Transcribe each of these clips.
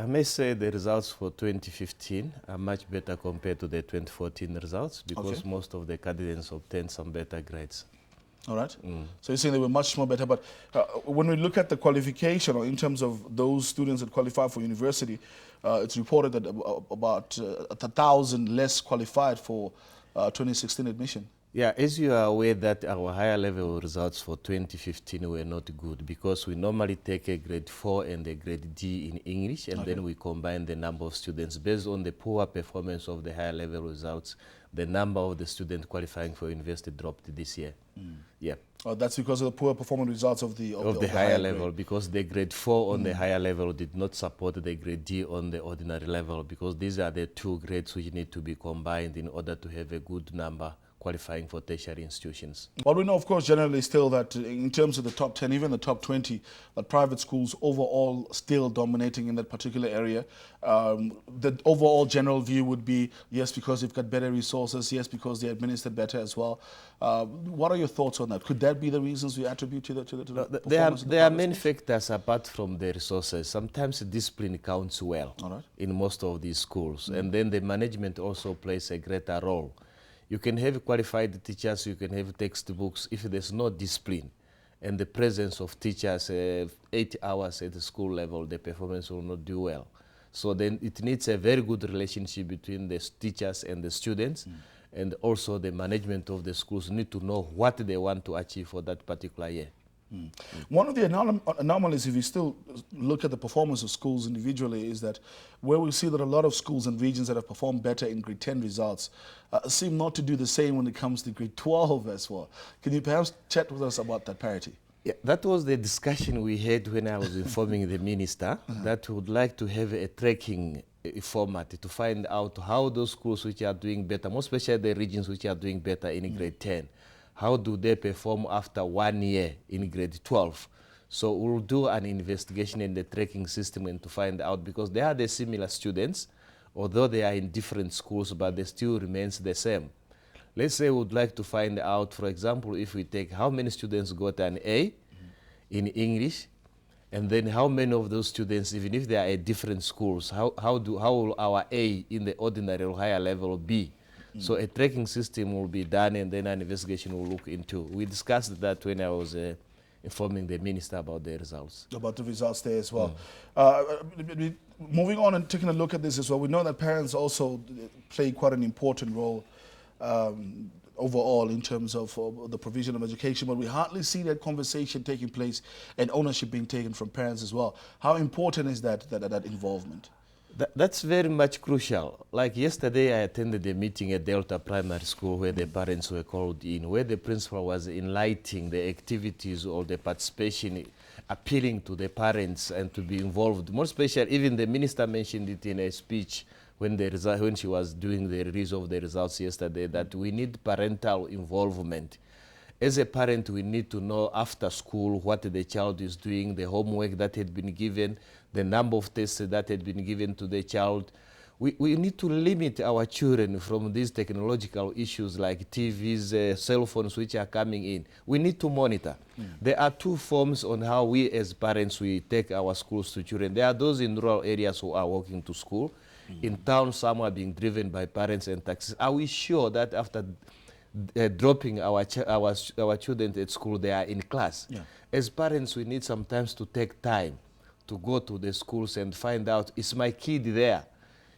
I may say the results for 2015 are much better compared to the 2014 results because most of the candidates obtained some better grades. All right. So you're saying they were much more better. But when we look at the qualification, or in terms of those students that qualify for university, it's reported that about 1,000 less qualified for 2016 admission. Yeah, as you are aware that our higher level results for 2015 were not good because we normally take a grade 4 and a grade D in English, and then we combine the number of students. Based on the poor performance of the higher level results, the number of the students qualifying for university dropped this year. Yeah. Oh, that's because of the poor performance results of the higher level, because the grade 4 on the higher level did not support the grade D on the ordinary level, because these are the two grades which need to be combined in order to have a good number qualifying for tertiary institutions. Well, we know, of course, generally still that in terms of the top 10, even the top 20, that private schools overall still dominating in that particular area. The overall general view would be, yes, because they've got better resources, yes, because they administered better as well. What are your thoughts on that? Could that be the reasons we attribute to the performance? There are many factors apart from the resources. Sometimes discipline counts well in most of these schools, and then the management also plays a greater role. You can have qualified teachers, you can have textbooks. If there's no discipline and the presence of teachers 8 hours at the school level, the performance will not do well. So then it needs a very good relationship between the teachers and the students, and also the management of the schools need to know what they want to achieve for that particular year. One of the anomalies, if you still look at the performance of schools individually, is that where we see that a lot of schools and regions that have performed better in grade 10 results seem not to do the same when it comes to grade 12 as well. Can you perhaps chat with us about that parity? Yeah, that was the discussion we had when I was informing the minister that we would like to have a tracking format to find out how those schools which are doing better, most especially the regions which are doing better in grade 10, how do they perform after 1 year in grade 12? So we'll do an investigation in the tracking system and to find out, because they are the similar students, although they are in different schools, but they still remains the same. Let's say we would like to find out, for example, if we take how many students got an A in English, and then how many of those students, even if they are at different schools, how will our A in the ordinary or higher level be? So a tracking system will be done, and then an investigation will look into. We discussed that when I was informing the minister about the results. About the results there as well. Moving on and taking a look at this as well, we know that parents also play quite an important role overall in terms of the provision of education, but we hardly see that conversation taking place and ownership being taken from parents as well. How important is that involvement? That's very much crucial. Like yesterday, I attended a meeting at Delta Primary School where the parents were called in, where the principal was enlightening the activities or the participation, appealing to the parents and to be involved. More especially, even the minister mentioned it in a speech when she was doing the release of the results yesterday, that we need parental involvement. As a parent, we need to know after school what the child is doing, the homework that had been given, the number of tests that had been given to the child. We need to limit our children from these technological issues like TVs, cell phones which are coming in. We need to monitor. There are two forms on how we as parents, we take our schools to children. There are those in rural areas who are walking to school. In town, some are being driven by parents and taxis. Are we sure that after dropping our children at school, they are in class? As parents, we need sometimes to take time to go to the schools and find out, is my kid there?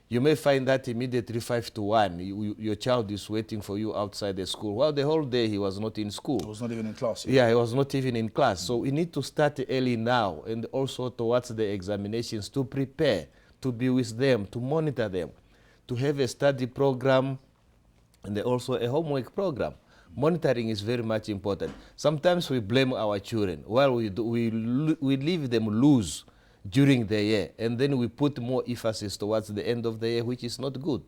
You may find that immediately 5 to 1, your child is waiting for you outside the school. Well, the whole day he was not in school. He was not even in class. Yeah, he was not even in class. So we need to start early now, and also towards the examinations, to prepare, to be with them, to monitor them, to have a study program, and also a homework program. Monitoring is very much important. Sometimes we blame our children. Well, we leave them loose during the year, and then we put more emphasis towards the end of the year, which is not good.